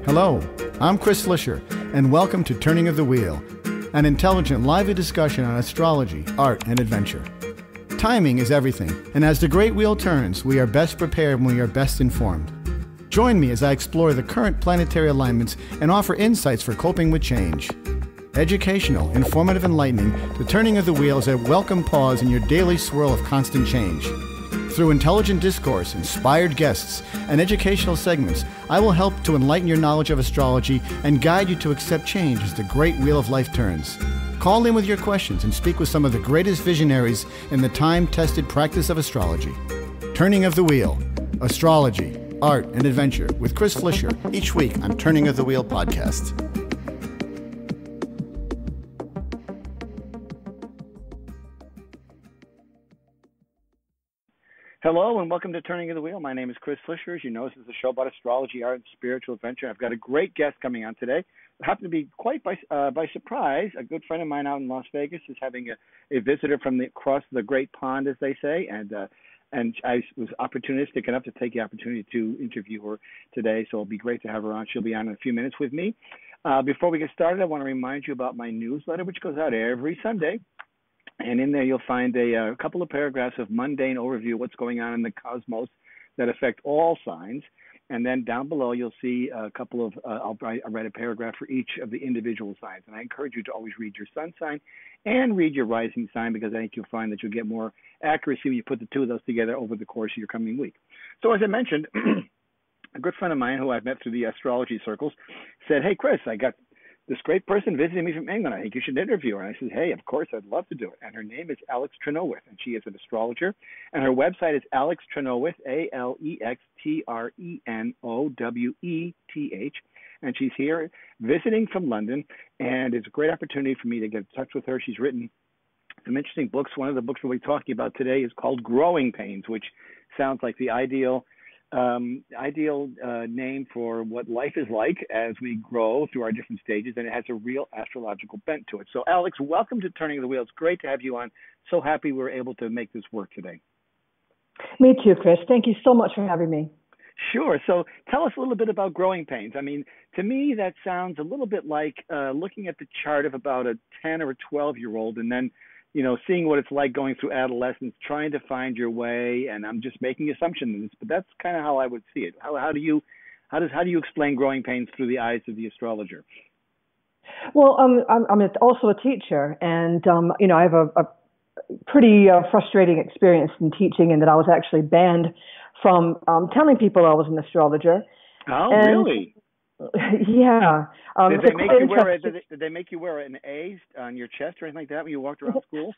Hello, I'm Chris Flisher, and welcome to Turning of the Wheel, an intelligent, lively discussion on astrology, art, and adventure. Timing is everything, and as the great wheel turns, we are best prepared when we are best informed. Join me as I explore the current planetary alignments and offer insights for coping with change. Educational, informative, enlightening, the Turning of the Wheel is a welcome pause in your daily swirl of constant change. Through intelligent discourse, inspired guests, and educational segments, I will help to enlighten your knowledge of astrology and guide you to accept change as the great wheel of life turns. Call in with your questions and speak with some of the greatest visionaries in the time-tested practice of astrology. Turning of the Wheel, Astrology, Art, and Adventure with Chris Flisher, each week on Turning of the Wheel podcast. Hello and welcome to Turning of the Wheel. My name is Chris Flisher. As you know, this is a show about astrology, art, and spiritual adventure. I've got a great guest coming on today. I happen to be quite by surprise. A good friend of mine out in Las Vegas is having a visitor from across the great pond, as they say, and I was opportunistic enough to take the opportunity to interview her today, so it'll be great to have her on. She'll be on in a few minutes with me. Before we get started, I want to remind you about my newsletter, which goes out every Sunday. And in there, you'll find a couple of paragraphs of mundane overview of what's going on in the cosmos that affect all signs. And then down below, you'll see a couple of, I'll write a paragraph for each of the individual signs. And I encourage you to always read your sun sign and read your rising sign, because I think you'll find that you'll get more accuracy when you put the two of those together over the course of your coming week. So as I mentioned, a good friend of mine who I've met through the astrology circles said, "Hey, Chris, I got this great person visiting me from England. I think you should interview her." And I said, "Hey, of course, I'd love to do it." And her name is Alex Trenoweth, and she is an astrologer. And her website is Alex Trenoweth, AlexTrenoweth. And she's here visiting from London. And it's a great opportunity for me to get in touch with her. She's written some interesting books. One of the books we'll be talking about today is called Growing Pains, which sounds like the ideal name for what life is like as we grow through our different stages, and it has a real astrological bent to it. So, Alex, welcome to Turning of the Wheel. It's great to have you on. So happy we were able to make this work today. Me too, Chris. Thank you so much for having me. Sure. So tell us a little bit about growing pains. I mean, to me, that sounds a little bit like looking at the chart of about a 10 or a 12-year-old and then seeing what it's like going through adolescence, trying to find your way. And I'm just making assumptions, but that's kind of how I would see it. How do you explain growing pains through the eyes of the astrologer? Well, I'm also a teacher, and I have a pretty frustrating experience in teaching, in that I was actually banned from telling people I was an astrologer. Oh, really? Yeah. Did they make you wear an A on your chest or anything like that when you walked around school?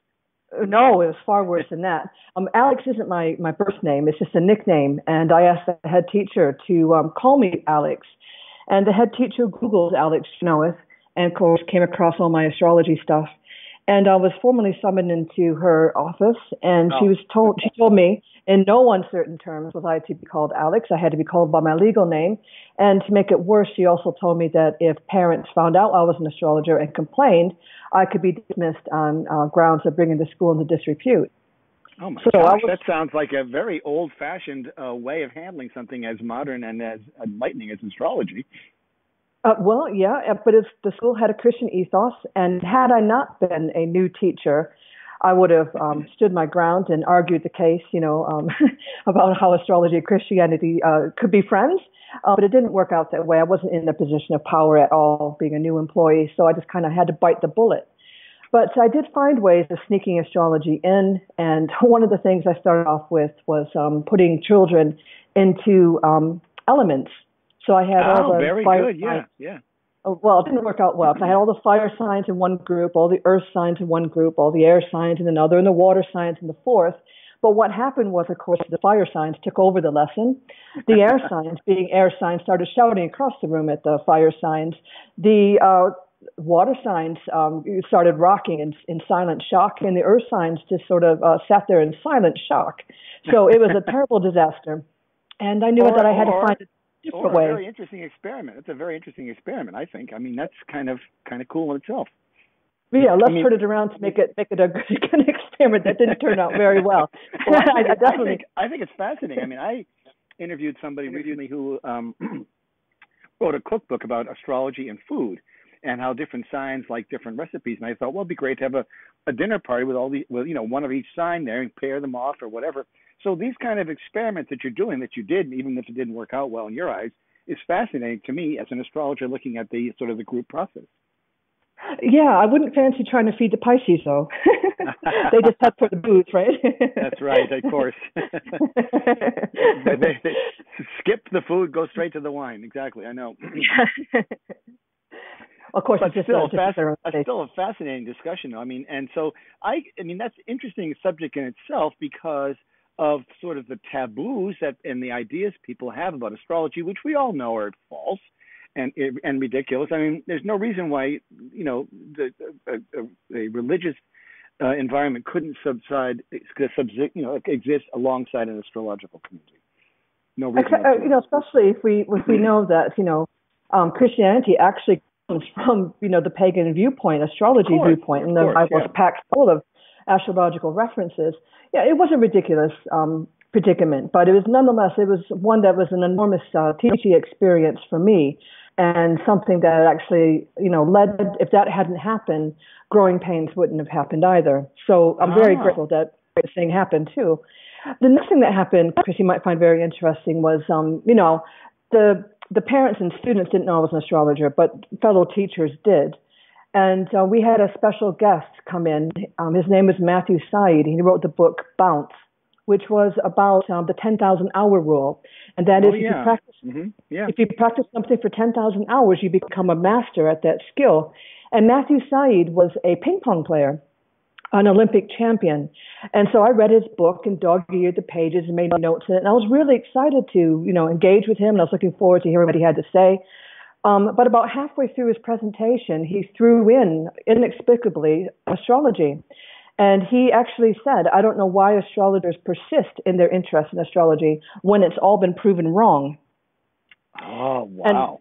No, it was far worse than that. Alex isn't my birth name. It's just a nickname. And I asked the head teacher to call me Alex. And the head teacher Googled Alex Trenoweth and, of course, came across all my astrology stuff. And I was formally summoned into her office, and she told me in no uncertain terms was I to be called Alex. I had to be called by my legal name. And to make it worse, she also told me that if parents found out I was an astrologer and complained, I could be dismissed on grounds of bringing the school into disrepute. Oh, my gosh. That sounds like a very old-fashioned way of handling something as modern and as enlightening as astrology. Well, yeah, but the school had a Christian ethos, and had I not been a new teacher, I would have stood my ground and argued the case, about how astrology and Christianity could be friends. But it didn't work out that way. I wasn't in a position of power at all, being a new employee, so I just kind of had to bite the bullet. But I did find ways of sneaking astrology in, and one of the things I started off with was putting children into elements. So I had all the very fire good. signs. Yeah. Well, it didn't work out well. I had all the fire signs in one group, all the earth signs in one group, all the air signs in another, and the water signs in the fourth. But what happened was, of course, the fire signs took over the lesson. The air signs, being air signs, started shouting across the room at the fire signs. The water signs started rocking in silent shock, and the earth signs just sort of sat there in silent shock. So it was a terrible disaster. And I knew that I had to find a different way. A very interesting experiment. It's a very interesting experiment, I think. I mean, that's kind of cool in itself. Yeah, let's turn it around to make it a good experiment that didn't turn out very well. I think it's fascinating. I mean, I interviewed somebody recently who wrote a cookbook about astrology and food and how different signs like different recipes. And I thought, well, it'd be great to have a dinner party with one of each sign there and pair them off or whatever. So these kind of experiments that you're doing, that you did, even if it didn't work out well in your eyes, is fascinating to me as an astrologer looking at the sort of the group process. Yeah, I wouldn't fancy trying to feed the Pisces, though. They just head for the booze, right? That's right, of course. they skip the food, go straight to the wine. Exactly, I know. Of course, but it's still a fascinating discussion. I mean, and so I mean, that's an interesting subject in itself because of sort of the taboos and the ideas people have about astrology, which we all know are false and ridiculous. I mean, there's no reason why a religious environment couldn't exist alongside an astrological community. No reason. Especially if we know that Christianity actually comes from the pagan viewpoint, astrology viewpoint, and the Bible's packed full of astrological references. Yeah, it was a ridiculous predicament, but it was one that was an enormous teaching experience for me, and something that actually led. If that hadn't happened, growing pains wouldn't have happened either. So I'm very grateful that this thing happened too. The next thing that happened, Chris, you might find very interesting, was the parents and students didn't know I was an astrologer, but fellow teachers did. And we had a special guest come in. His name was Matthew Said. He wrote the book Bounce, which was about the 10,000 hour rule. And that is if you practice something for 10,000 hours, you become a master at that skill. And Matthew Said was a ping pong player, an Olympic champion. And so I read his book and dog-eared the pages and made notes in it. And I was really excited to, engage with him. And I was looking forward to hearing what he had to say. But about halfway through his presentation, he threw in, inexplicably, astrology. And he actually said, I don't know why astrologers persist in their interest in astrology when it's all been proven wrong. Oh, wow.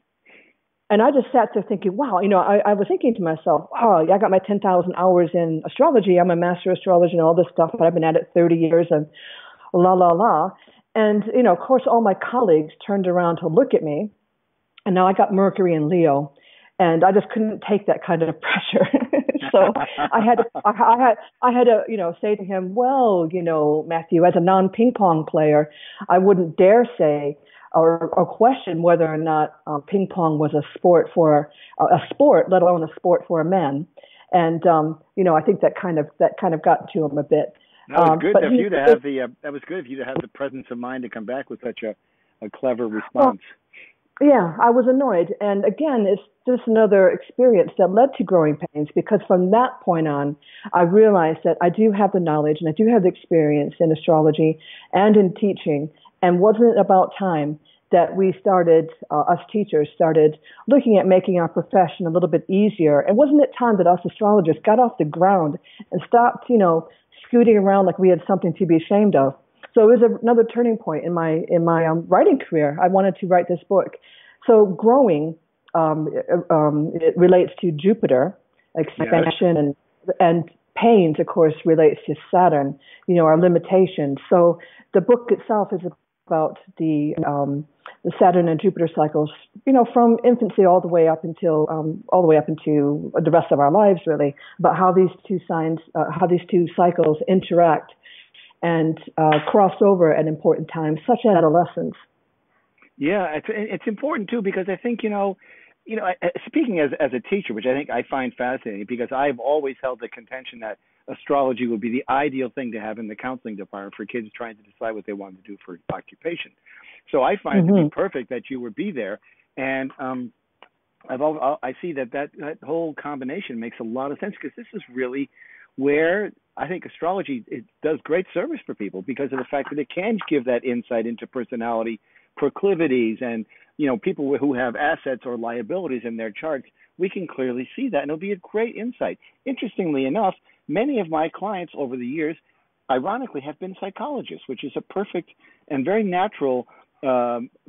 And I just sat there thinking, wow, I was thinking to myself, oh, I got my 10,000 hours in astrology. I'm a master astrologer and all this stuff, but I've been at it 30 years and la, la, la. And, of course, all my colleagues turned around to look at me. And now I got Mercury in Leo, and I just couldn't take that kind of pressure. So I had to say to him, well, Matthew, as a non-ping pong player, I wouldn't dare say or question whether or not ping pong was a sport, let alone a sport for a man. And I think that kind of got to him a bit. That was good of you to have the presence of mind to come back with such a clever response. Yeah, I was annoyed. And again, it's just another experience that led to growing pains, because from that point on, I realized that I do have the knowledge and I do have the experience in astrology and in teaching. And wasn't it about time that we started, us teachers started looking at making our profession a little bit easier? And wasn't it time that us astrologers got off the ground and stopped, scooting around like we had something to be ashamed of? So it was another turning point in my writing career. I wanted to write this book. So growing, it relates to Jupiter, expansion, and pains, of course, relates to Saturn, our limitations. So the book itself is about the Saturn and Jupiter cycles, from infancy all the way up into the rest of our lives, really, about how these two cycles interact and cross over at important times, such as adolescence. Yeah, it's important too, because I think speaking as a teacher, which I think I find fascinating, because I've always held the contention that astrology would be the ideal thing to have in the counseling department for kids trying to decide what they want to do for occupation. So I find it to be perfect that you would be there, and I see that whole combination makes a lot of sense, because this is really where I think astrology, it does great service for people because of the fact that it can give that insight into personality proclivities and, people who have assets or liabilities in their charts. We can clearly see that, and it'll be a great insight. Interestingly enough, many of my clients over the years, ironically, have been psychologists, which is a perfect and very natural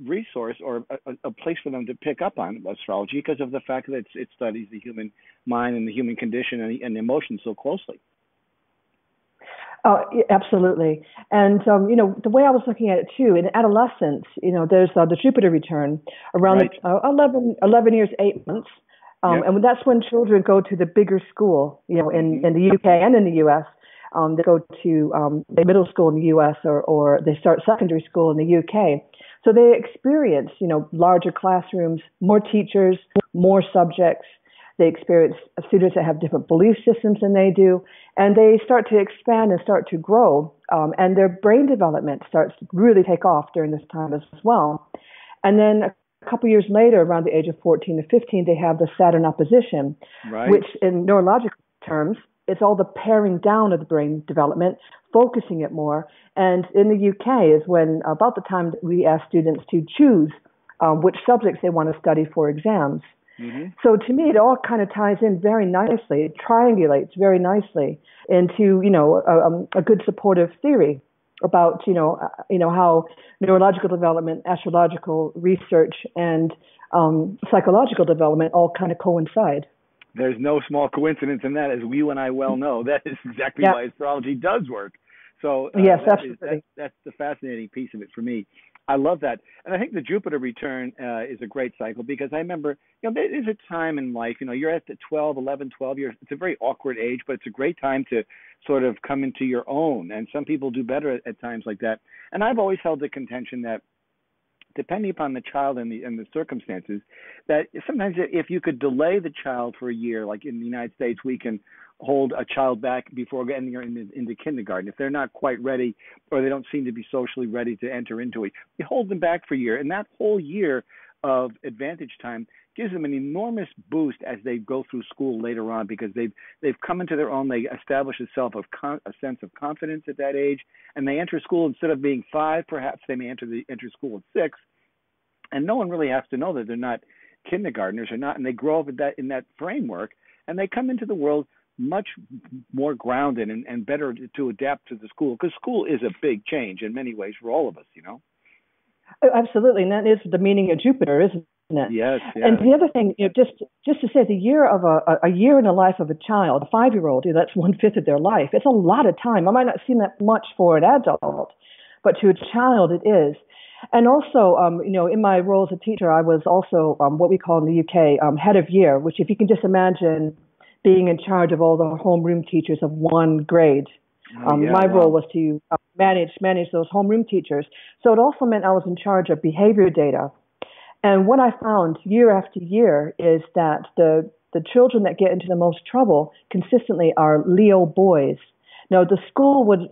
resource or a place for them to pick up on astrology because of the fact that it studies the human mind and the human condition and emotions so closely. Absolutely. And, the way I was looking at it too, in adolescence, there's the Jupiter return around Right. 11 years, 8 months. Yep. And that's when children go to the bigger school, Hmm. in the UK and in the US. They go to the middle school in the US, or they start secondary school in the UK. So they experience, larger classrooms, more teachers, more subjects. They experience students that have different belief systems than they do, and they start to expand and start to grow, and their brain development starts to really take off during this time as well. And then a couple years later, around the age of 14 to 15, they have the Saturn opposition, Right. which in neurological terms, it's all the paring down of the brain development, focusing it more. And in the UK is when about the time that we ask students to choose which subjects they want to study for exams. Hmm. So to me, it all kind of ties in very nicely. It triangulates very nicely into, a good supportive theory about, how neurological development, astrological research, and psychological development all kind of coincide. There's no small coincidence in that, as you and I well know. That is exactly Yeah. why astrology does work. So Yes, that absolutely. that's the fascinating piece of it for me. I love that, and I think the Jupiter return is a great cycle because I remember, there is a time in life, you're at the 12, 11, 12 years. It's a very awkward age, but it's a great time to sort of come into your own. And some people do better at times like that. And I've always held the contention that depending upon the child and the circumstances, that sometimes if you could delay the child for a year, like in the United States, we can hold a child back before getting into kindergarten. If they're not quite ready or they don't seem to be socially ready to enter into it, we hold them back for a year. And that whole year of advantage time gives them an enormous boost as they go through school later on because they've come into their own. They establish a sense of confidence at that age, and they enter school instead of being 5. Perhaps they may enter school at 6, and no one really has to know that they're not kindergartners or not, and they grow up in that framework, and they come into the world much more grounded and better to adapt to the school because school is a big change in many ways for all of us. Oh, absolutely, and that is the meaning of Jupiter, isn't it? Yes, And yes. the other thing, just to say, the year of a year in the life of a child, a 5-year-old, that's 1/5 of their life. It's a lot of time. I might not seem that much for an adult, but to a child, it is. And also, in my role as a teacher, I was also what we call in the UK head of year, which if you can just imagine being in charge of all the homeroom teachers of one grade. Oh yeah, My role wow. was to manage those homeroom teachers. So it also meant I was in charge of behavior data. And what I found year after year is that the children that get into the most trouble consistently are Leo boys. Now, the school would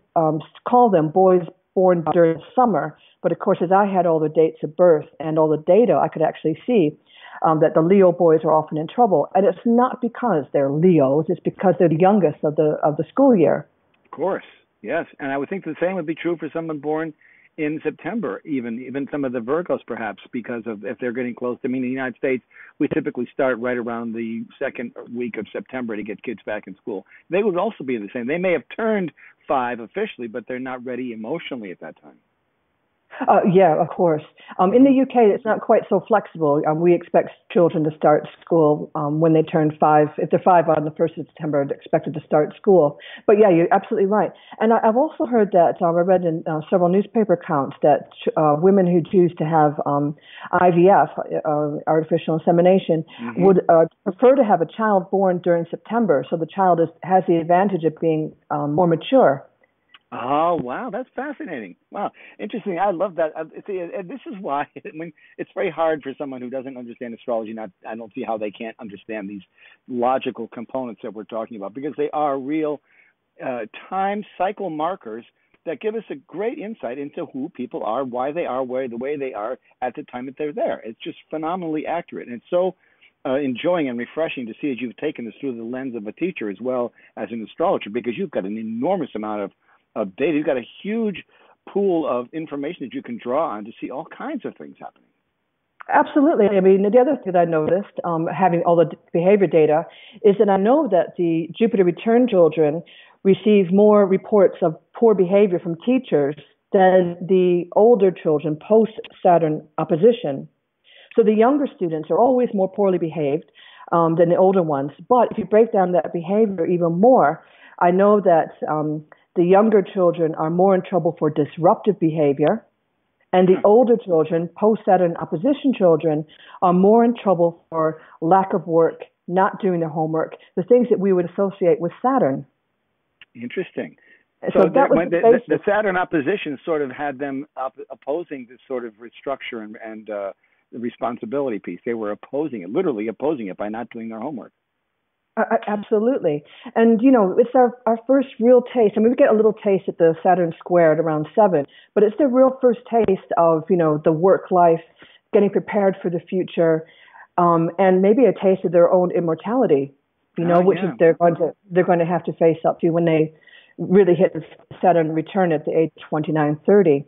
call them boys born during the summer, but of course, as I had all the dates of birth and all the data, I could actually see that the Leo boys are often in trouble. And it's not because they're Leos; it's because they're the youngest of the school year. Of course, yes, and I would think the same would be true for someone born in September, even some of the Virgos, perhaps, because of if they're getting close. I mean, in the United States, we typically start right around the second week of September to get kids back in school. They would also be the same. They may have turned 5 officially, but they're not ready emotionally at that time. Yeah, of course. In the Hmm. UK, it's not quite so flexible. We expect children to start school when they turn 5. If they're 5 on the 1st of September, they're expected to start school. But yeah, you're absolutely right. And I've also heard that I read in several newspaper accounts that women who choose to have IVF, artificial insemination, Hmm. would prefer to have a child born during September, so the child has the advantage of being more mature. Oh wow, that's fascinating. Wow, interesting. I love that. See, and this is why it's very hard for someone who doesn't understand astrology. Not, I don't see how they can't understand these logical components that we're talking about because they are real time cycle markers that give us a great insight into who people are, why they are, where the way they are at the time that they're there. It's just phenomenally accurate, and it's so enjoying and refreshing to see as you've taken this through the lens of a teacher as well as an astrologer because you've got an enormous amount of data. You've got a huge pool of information that you can draw on to see all kinds of things happening. Absolutely. I mean, the other thing that I noticed, having all the behavior data, is that I know that the Jupiter return children receive more reports of poor behavior from teachers than the older children post Saturn opposition. So the younger students are always more poorly behaved than the older ones. But if you break down that behavior even more, I know that the younger children are more in trouble for disruptive behavior, and the older children, post-Saturn opposition children, are more in trouble for lack of work, not doing their homework, the things that we would associate with Saturn. Interesting. So that was the Saturn opposition sort of had them opposing this sort of restructure and the responsibility piece. They were opposing it, literally opposing it by not doing their homework. Absolutely. And, it's our first real taste. I mean, we get a little taste at the Saturn square at around 7, but it's the real first taste of, the work life, getting prepared for the future, and maybe a taste of their own immortality, which is they're going to have to face up to when they really hit the Saturn return at the age of 29, 30.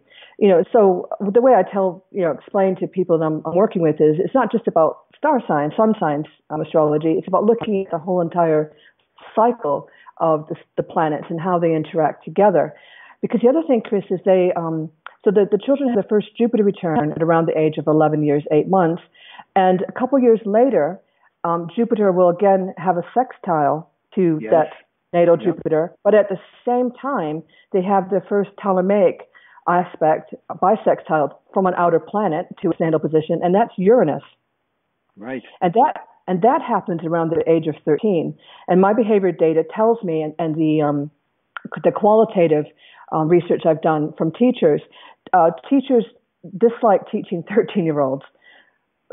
So the way I explain to people that I'm working with is it's not just about star signs, sun signs astrology. It's about looking at the whole entire cycle of the planets and how they interact together. Because the other thing, Chris, is so the children have the first Jupiter return at around the age of 11 years, 8 months. And a couple years later, Jupiter will again have a sextile to that natal Jupiter. But at the same time, they have the first Ptolemaic aspect, bisextile, from an outer planet to its natal position, and that's Uranus. Right. And that happens around the age of 13. And my behavior data tells me, and the qualitative research I've done from teachers dislike teaching 13-year-olds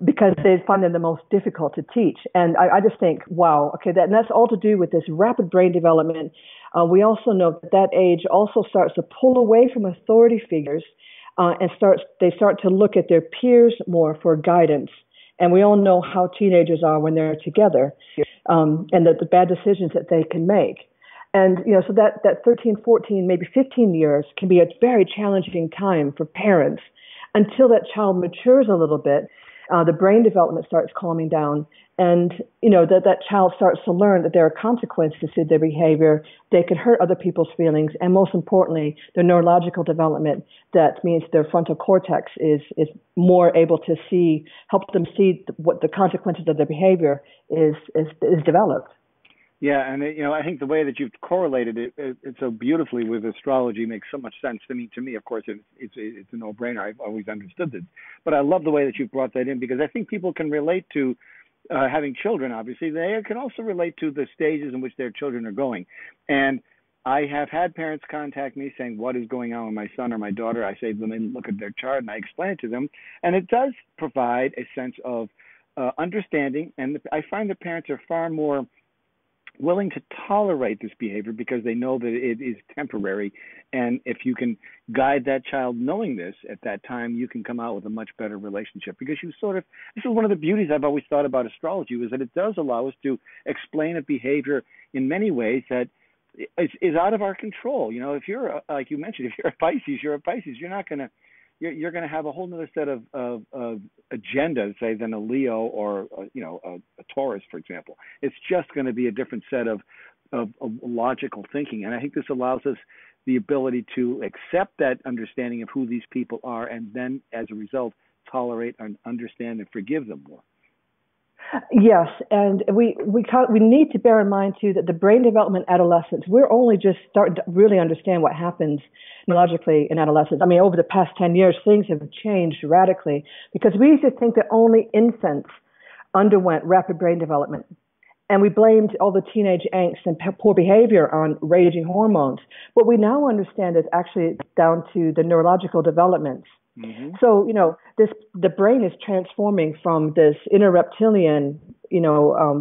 because they find them the most difficult to teach. And I just think, wow, okay, that's all to do with this rapid brain development. We also know that age also starts to pull away from authority figures and they start to look at their peers more for guidance. And we all know how teenagers are when they're together, and the bad decisions that they can make. And, so that 13, 14, maybe 15 years can be a very challenging time for parents until that child matures a little bit. The brain development starts calming down, and that child starts to learn that there are consequences to their behavior. They can hurt other people's feelings, and most importantly, their neurological development. That means their frontal cortex is more able to help them see what the consequences of their behavior is developed. Yeah, and I think the way that you've correlated it so beautifully with astrology makes so much sense. To me, of course, it's a no-brainer. I've always understood this, but I love the way that you've brought that in because I think people can relate to having children. Obviously, they can also relate to the stages in which their children are going. And I have had parents contact me saying, "What is going on with my son or my daughter?" I say, "Let me look at their chart," and I explain it to them, and it does provide a sense of understanding. And I find that parents are far more willing to tolerate this behavior because they know that it is temporary. And if you can guide that child knowing this at that time, you can come out with a much better relationship because this is one of the beauties I've always thought about astrology is that it does allow us to explain a behavior in many ways that is out of our control. If you're, like you mentioned, if you're a Pisces, you're not going to, you're going to have a whole other set of agendas, say, than a Leo or a Taurus, for example. It's just going to be a different set of logical thinking, and I think this allows us the ability to accept that understanding of who these people are, and then, as a result, tolerate and understand and forgive them more. Yes, and we need to bear in mind too that the brain development adolescence, we're only just starting to really understand what happens neurologically in adolescence. I mean, over the past 10 years, things have changed radically because we used to think that only infants underwent rapid brain development. And we blamed all the teenage angst and poor behavior on raging hormones. What we now understand is actually down to the neurological developments. Mm-hmm. So, the brain is transforming from this inner reptilian,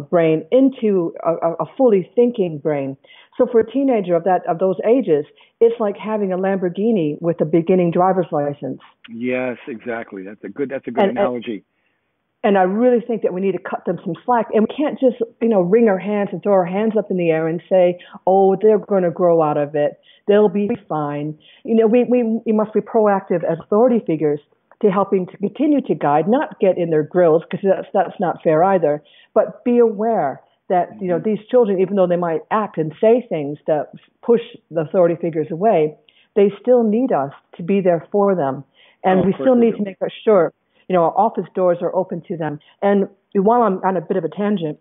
brain into a fully thinking brain. So for a teenager of those ages, it's like having a Lamborghini with a beginning driver's license. Yes, exactly. That's a good analogy. And I really think that we need to cut them some slack. And we can't just, wring our hands and throw our hands up in the air and say, oh, they're going to grow out of it. They'll be fine. We must be proactive as authority figures to helping to continue to guide, not get in their grills, because that's not fair either, but be aware that, these children, even though they might act and say things that push the authority figures away, they still need us to be there for them. And we still need to make sure our office doors are open to them. And while I'm on a bit of a tangent,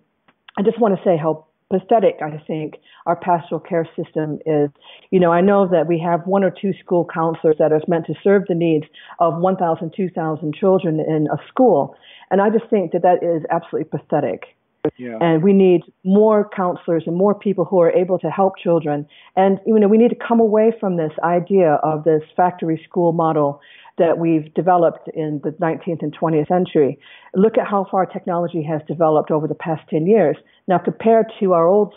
I just want to say how pathetic, I think, our pastoral care system is. I know that we have one or two school counselors that are meant to serve the needs of 1,000, 2,000 children in a school. And I just think that that is absolutely pathetic. Yeah. And we need more counselors and more people who are able to help children. And, we need to come away from this idea of this factory school model that we've developed in the 19th and 20th century. Look at how far technology has developed over the past 10 years. Now, compared to our old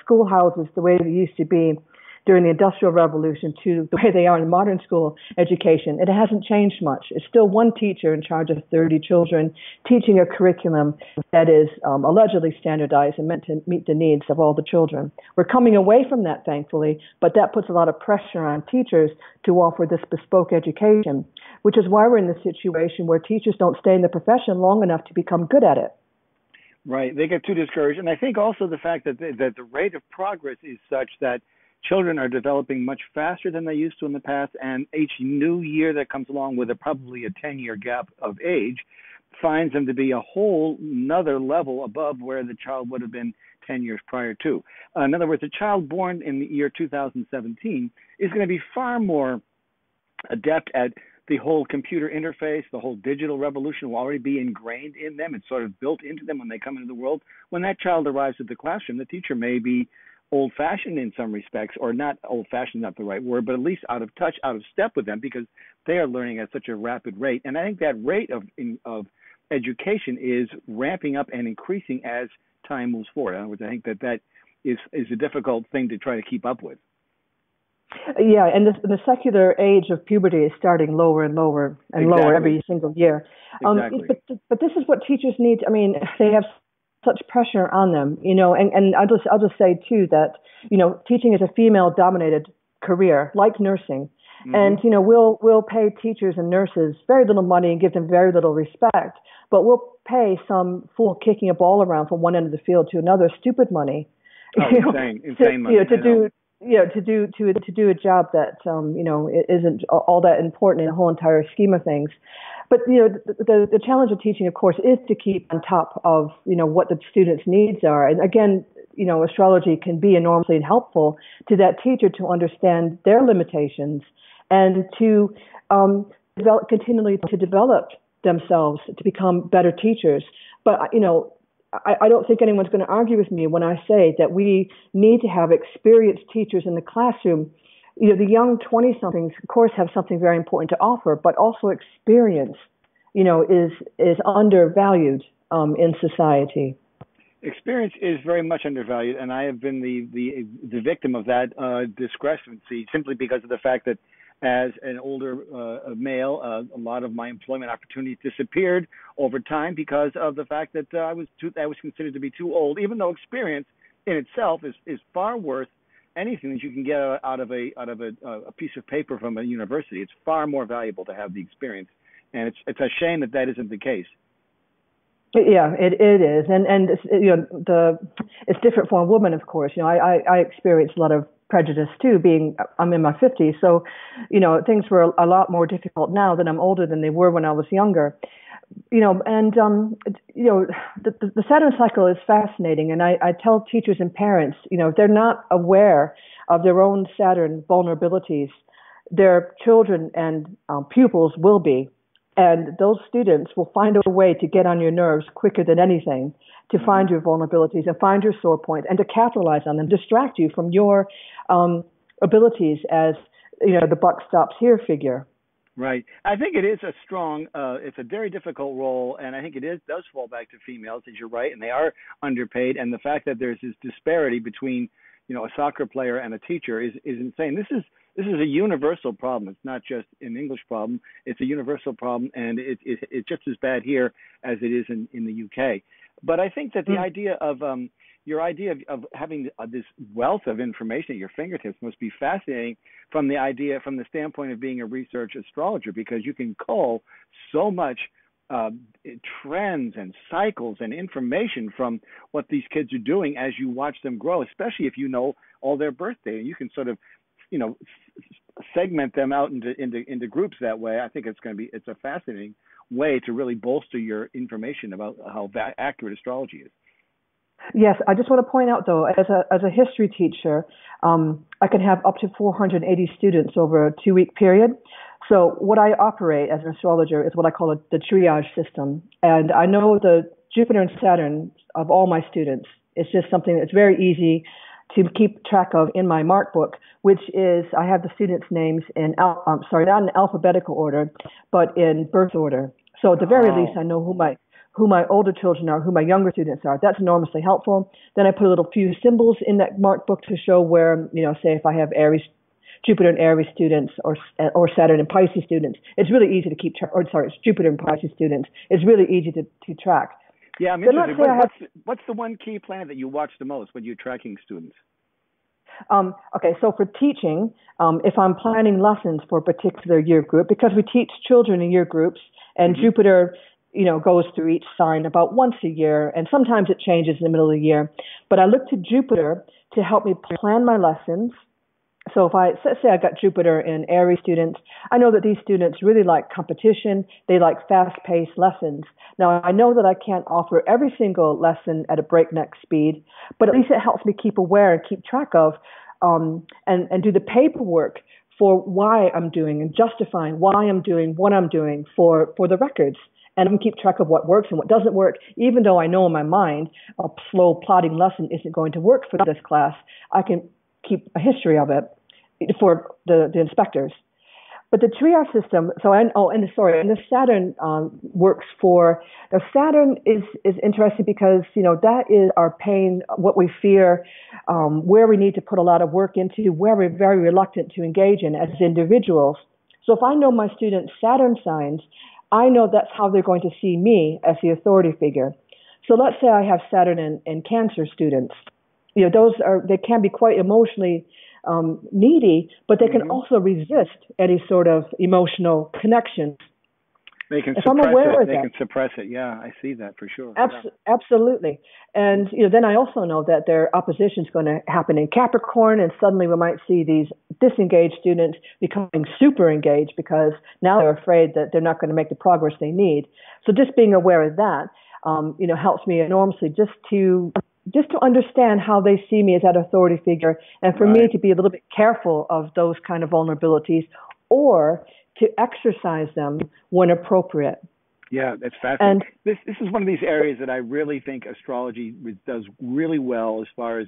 schoolhouses, the way they used to be during the Industrial Revolution, to the way they are in modern school education, it hasn't changed much. It's still one teacher in charge of 30 children teaching a curriculum that is allegedly standardized and meant to meet the needs of all the children. We're coming away from that, thankfully, but that puts a lot of pressure on teachers to offer this bespoke education, which is why we're in this situation where teachers don't stay in the profession long enough to become good at it. Right. They get too discouraged. And I think also the fact that the rate of progress is such that children are developing much faster than they used to in the past, and each new year that comes along with probably a 10-year gap of age finds them to be a whole another level above where the child would have been 10 years prior to. In other words, a child born in the year 2017 is going to be far more adept at the whole computer interface. The whole digital revolution will already be ingrained in them. It's sort of built into them when they come into the world. When that child arrives at the classroom, the teacher may be old-fashioned in some respects, or not old-fashioned, not the right word, but at least out of touch, out of step with them, because they are learning at such a rapid rate. And I think that rate of education is ramping up and increasing as time moves forward. In other words, I think that is a difficult thing to try to keep up with. Yeah, and the secular age of puberty is starting lower and lower and lower every single year. Exactly. But this is what teachers need. I mean, they have such pressure on them, and I'll just say too that, teaching is a female-dominated career, like nursing. Mm-hmm. And, we'll pay teachers and nurses very little money and give them very little respect, but we'll pay some fool kicking a ball around from one end of the field to another stupid money. Insane money. To do a job that isn't all that important in the whole entire scheme of things. But the challenge of teaching, of course, is to keep on top of what the students' needs are. And again, astrology can be enormously helpful to that teacher to understand their limitations and to continually to develop themselves to become better teachers. But I don't think anyone's going to argue with me when I say that we need to have experienced teachers in the classroom. The young 20-somethings, of course, have something very important to offer, but also experience, is undervalued in society. Experience is very much undervalued, and I have been the victim of that discrepancy simply because of the fact that as an older male, a lot of my employment opportunities disappeared over time because of the fact that I was considered to be too old, even though experience in itself is far worth anything that you can get out of a piece of paper from a university. It's far more valuable to have the experience, and it's a shame that isn't the case. Yeah, it is, and it's different for a woman, of course. I experienced a lot of prejudice too. I'm in my 50s, so things were a lot more difficult now that I'm older than they were when I was younger. The Saturn cycle is fascinating, and I tell teachers and parents, if they're not aware of their own Saturn vulnerabilities, their children and pupils will be. And those students will find a way to get on your nerves quicker than anything, to find your vulnerabilities and find your sore points and to capitalize on them, distract you from your abilities as, the buck stops here figure. Right. I think it is a strong, it's a very difficult role, and I think does fall back to females, as you're right, and they are underpaid. And the fact that there's this disparity between, a soccer player and a teacher is insane. This is a universal problem. It's not just an English problem. It's a universal problem, and it's just as bad here as it is in the UK. But I think that the idea of your idea of having this wealth of information at your fingertips must be fascinating from the standpoint of being a research astrologer, because you can cull so much trends and cycles and information from what these kids are doing as you watch them grow, especially if you know all their birthday. You can sort of segment them out into groups that way. I think it's a fascinating way to really bolster your information about how accurate astrology is. Yes, I just want to point out though, as a history teacher, I can have up to 480 students over a 2-week period. So what I operate as an astrologer is what I call the triage system, and I know the Jupiter and Saturn of all my students. It's just something that's very easy to keep track of in my mark book, which is I have the students' names in not in alphabetical order, but in birth order. So at the very least, I know who my older children are, who my younger students are. That's enormously helpful. Then I put a little few symbols in that mark book to show where, say if I have Jupiter and Aries students or Saturn and Pisces students, it's really easy to keep track. Or sorry, it's Jupiter and Pisces students. It's really easy to track. Yeah, I'm interested. What's the one key planet that you watch the most when you're tracking students? Okay, so for teaching, if I'm planning lessons for a particular year group, because we teach children in year groups, and Jupiter, goes through each sign about once a year, and sometimes it changes in the middle of the year. But I look to Jupiter to help me plan my lessons. So if let's say I got Jupiter in Aries students, I know that these students really like competition. They like fast-paced lessons. Now, I know that I can't offer every single lesson at a breakneck speed, but at least it helps me keep aware and keep track of and do the paperwork for why I'm doing and justifying why I'm doing what I'm doing for the records. And I can keep track of what works and what doesn't work, even though I know in my mind a slow plodding lesson isn't going to work for this class. I can keep a history of it for the inspectors. But the triage system, and the Saturn works for, the Saturn is interesting because, that is our pain, what we fear, where we need to put a lot of work into, where we're very reluctant to engage in as individuals. So if I know my students' Saturn signs, I know that's how they're going to see me as the authority figure. So let's say I have Saturn in Cancer students. They can be quite emotionally needy, but they can also resist any sort of emotional connections. They can suppress it. Yeah, I see that for sure. Absolutely. And then I also know that their opposition is going to happen in Capricorn, and suddenly we might see these disengaged students becoming super engaged because now they're afraid that they're not going to make the progress they need. So just being aware of that, helps me enormously just to understand how they see me as that authority figure, and for me to be a little bit careful of those kind of vulnerabilities, or to exercise them when appropriate. Yeah, that's fascinating. And this is one of these areas that I really think astrology does really well as far as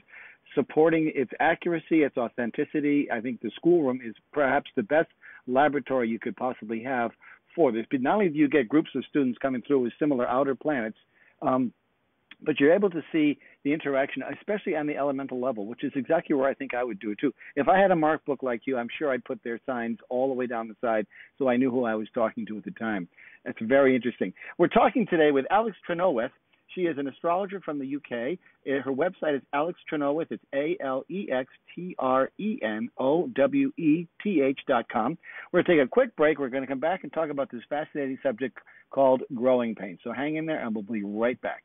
supporting its accuracy, its authenticity. I think the schoolroom is perhaps the best laboratory you could possibly have for this. But not only do you get groups of students coming through with similar outer planets, but you're able to see the interaction, especially on the elemental level, which is exactly where I think I would do it too. If I had a mark book like you, I'm sure I'd put their signs all the way down the side so I knew who I was talking to at the time. That's very interesting. We're talking today with Alex Trenoweth. She is an astrologer from the UK. Her website is Alex Trenoweth. It's AlexTrenoweth.com. We're going to take a quick break. We're going to come back and talk about this fascinating subject called growing pains. So hang in there, and we'll be right back.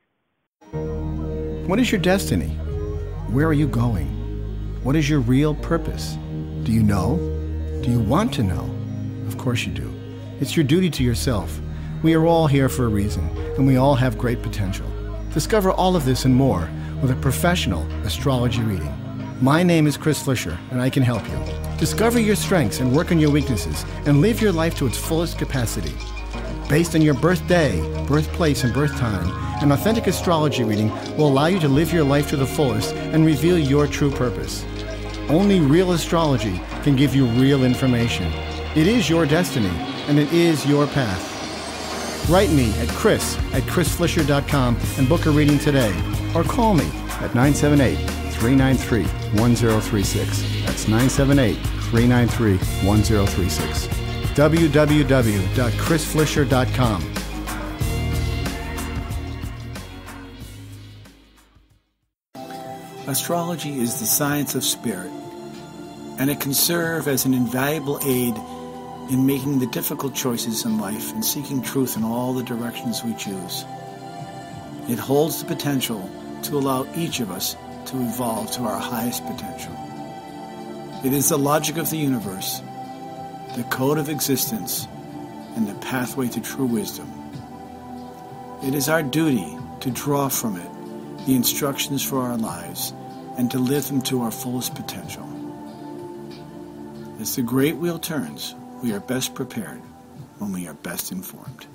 What is your destiny? Where are you going? What is your real purpose? Do you know? Do you want to know? Of course you do. It's your duty to yourself. We are all here for a reason, and we all have great potential. Discover all of this and more with a professional astrology reading. My name is Chris Flisher, and I can help you. Discover your strengths and work on your weaknesses, and live your life to its fullest capacity. Based on your birthday, birthplace, and birth time, an authentic astrology reading will allow you to live your life to the fullest and reveal your true purpose. Only real astrology can give you real information. It is your destiny, and it is your path. Write me at chris@chrisflisher.com and book a reading today, or call me at 978-393-1036. That's 978-393-1036. www.chrisflisher.com. Astrology is the science of spirit, and it can serve as an invaluable aid in making the difficult choices in life and seeking truth in all the directions we choose. It holds the potential to allow each of us to evolve to our highest potential. It is the logic of the universe, the code of existence, and the pathway to true wisdom. It is our duty to draw from it the instructions for our lives, and to live them to our fullest potential. As the great wheel turns, we are best prepared when we are best informed.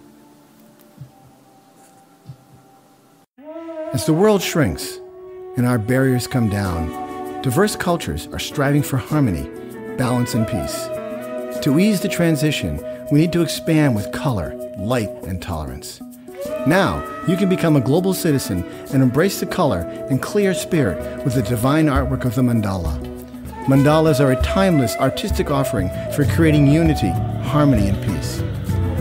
As the world shrinks and our barriers come down, diverse cultures are striving for harmony, balance, and peace. To ease the transition, we need to expand with color, light, and tolerance. Now, you can become a global citizen and embrace the color and clear spirit with the divine artwork of the mandala. Mandalas are a timeless artistic offering for creating unity, harmony, and peace.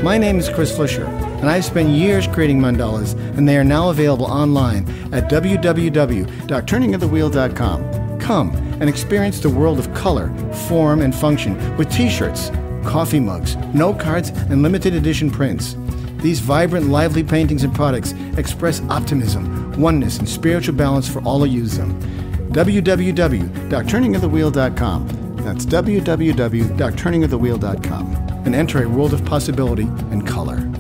My name is Chris Flisher, and I've spent years creating mandalas, and they are now available online at www.turningofthewheel.com. Come and experience the world of color, form, and function with t-shirts, coffee mugs, note cards, and limited edition prints. These vibrant, lively paintings and products express optimism, oneness, and spiritual balance for all who use them. www.turningofthewheel.com. That's www.turningofthewheel.com. And enter a world of possibility and color.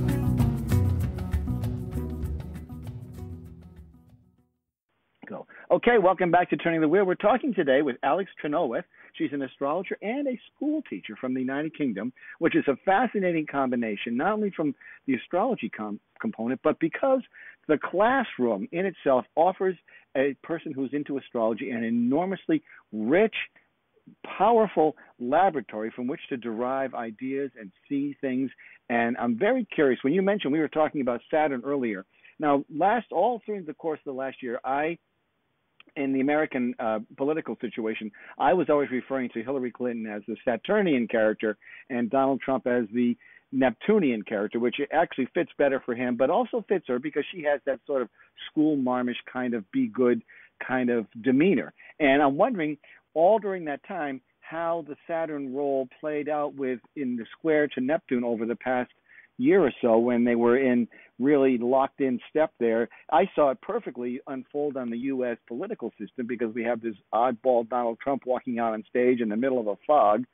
Okay, welcome back to Turning the Wheel. We're talking today with Alex Trenoweth. She's an astrologer and a school teacher from the United Kingdom, which is a fascinating combination, not only from the astrology component, but because the classroom in itself offers a person who's into astrology an enormously rich, powerful laboratory from which to derive ideas and see things. And I'm very curious, when you mentioned, we were talking about Saturn earlier. Now, all through the course of the last year, in the American political situation, I was always referring to Hillary Clinton as the Saturnian character and Donald Trump as the Neptunian character, which actually fits better for him, but also fits her because she has that sort of school marmish kind of be good kind of demeanor. And I'm wondering, all during that time, how the Saturn role played out in the square to Neptune over the past year or so when they were in really locked in step there. I saw it perfectly unfold on the U.S. political system because we have this oddball Donald Trump walking out on stage in the middle of a fog.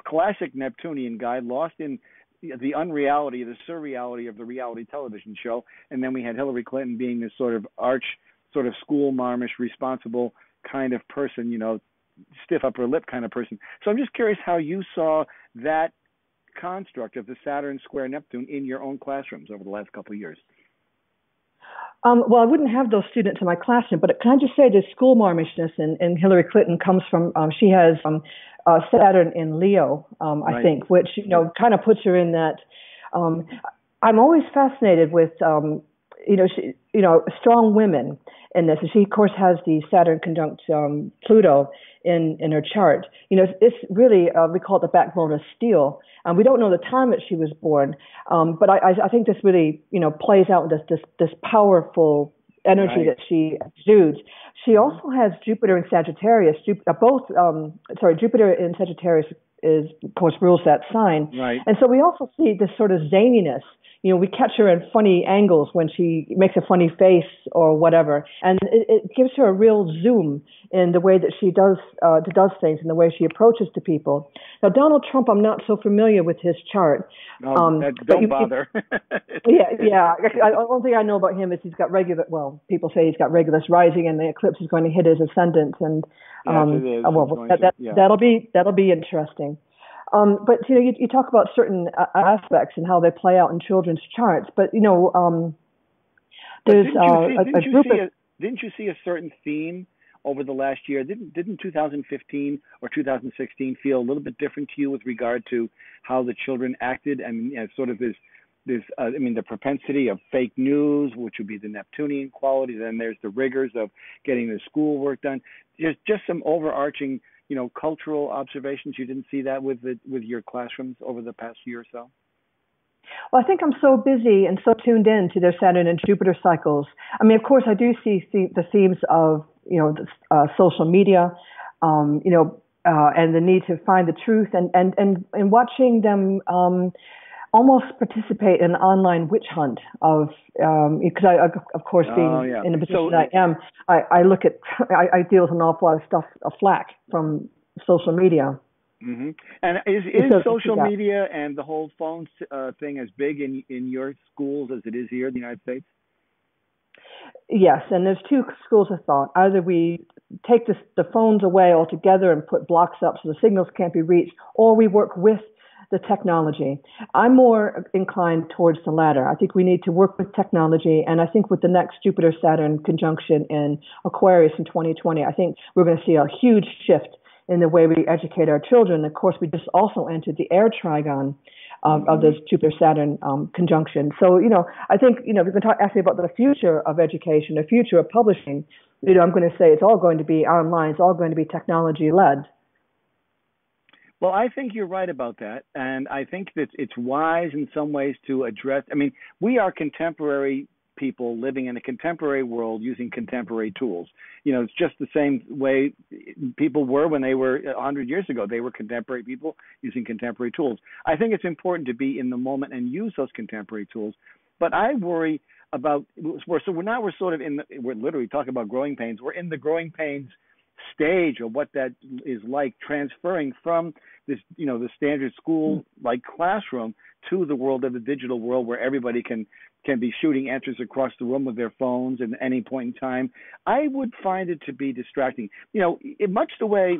Classic Neptunian guy, lost in the unreality, the surreality of the reality television show. And then we had Hillary Clinton being this sort of school marmish, responsible kind of person, stiff upper lip kind of person. So I'm just curious how you saw that construct of the Saturn square Neptune in your own classrooms over the last couple of years. Well, I wouldn't have those students in my classroom, but can I just say the school marmishness in Hillary Clinton comes from, she has Saturn in Leo, I think, which, kind of puts her in that. I'm always fascinated with, strong women in this. And she, of course, has the Saturn conjunct Pluto in her chart. It's really, we call it the backbone of steel. We don't know the time that she was born, but I think this really, plays out this powerful energy that she exudes. She also has Jupiter in Sagittarius. Jupiter in Sagittarius of course, rules that sign. Right. And so we also see this sort of zaniness. We catch her in funny angles when she makes a funny face or whatever. And it gives her a real zoom in the way that she does things and the way she approaches to people. Now, Donald Trump, I'm not so familiar with his chart. No, don't bother. Yeah. The only thing I know about him is he's got people say he's got Regulus rising and the eclipse is going to hit his ascendant. And that'll be interesting. But you talk about certain aspects and how they play out in children's charts. But there's didn't you see a certain theme over the last year? Didn't 2015 or 2016 feel a little bit different to you with regard to how the children acted? And sort of the propensity of fake news, which would be the Neptunian quality. Then there's the rigors of getting the schoolwork done. Just some overarching, cultural observations. You didn't see that with your classrooms over the past year or so? Well, I think I'm so busy and so tuned in to their Saturn and Jupiter cycles. I mean, of course, I do see the themes of, social media, and the need to find the truth and watching them almost participate in an online witch hunt because I, of course, being in the position I am, I deal with an awful lot of stuff, flack from social media. Mm-hmm. And is social media and the whole phone thing as big in your schools as it is here in the United States? Yes, and there's two schools of thought. Either we take the phones away altogether and put blocks up so the signals can't be reached, or we work with the technology. I'm more inclined towards the latter. I think we need to work with technology, and I think with the next Jupiter-Saturn conjunction in Aquarius in 2020, I think we're going to see a huge shift in the way we educate our children. Of course, we just also entered the air trigon of this Jupiter-Saturn conjunction. So, I think, we've been asking about the future of education, the future of publishing. I'm going to say it's all going to be online. It's all going to be technology-led. Well, I think you're right about that. And I think that it's wise in some ways to address, we are contemporary people living in a contemporary world using contemporary tools. It's just the same way people were when they were 100 years ago. They were contemporary people using contemporary tools. I think it's important to be in the moment and use those contemporary tools. But I worry about, we're literally talking about growing pains. We're in the growing pains stage of what that is like, transferring from this, the standard school like classroom to the world of the digital world where everybody can be shooting answers across the room with their phones at any point in time. I would find it to be distracting. In much the way,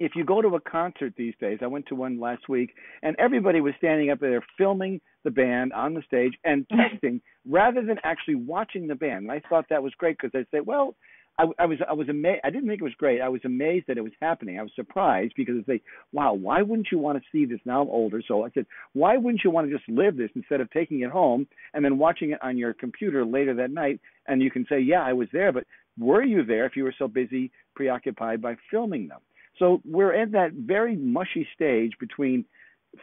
if you go to a concert these days, I went to one last week, and everybody was standing up there filming the band on the stage and texting rather than actually watching the band. And I thought that was great because they say, well, I was amazed. I didn't think it was great. I was amazed that it was happening. I was surprised because I say, wow, why wouldn't you want to see this? Now I'm older, so I said, why wouldn't you want to just live this instead of taking it home and then watching it on your computer later that night? And you can say, yeah, I was there, but were you there if you were so busy, preoccupied by filming them? So we're at that very mushy stage between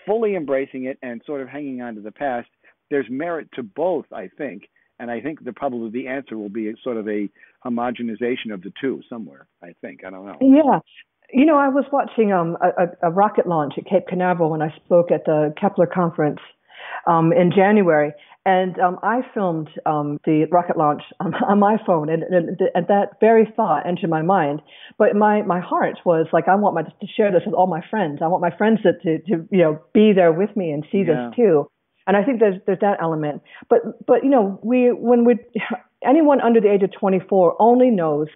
fully embracing it and sort of hanging on to the past. There's merit to both, I think. And I think probably the answer will be sort of a homogenization of the two somewhere, I think. I don't know. Yeah. I was watching a rocket launch at Cape Canaveral when I spoke at the Kepler conference in January. And I filmed the rocket launch on my phone. And that very thought entered my mind. But my heart was like, I want to share this with all my friends. I want my friends to be there with me and see this too. And I think there's that element. But anyone under the age of 24 only knows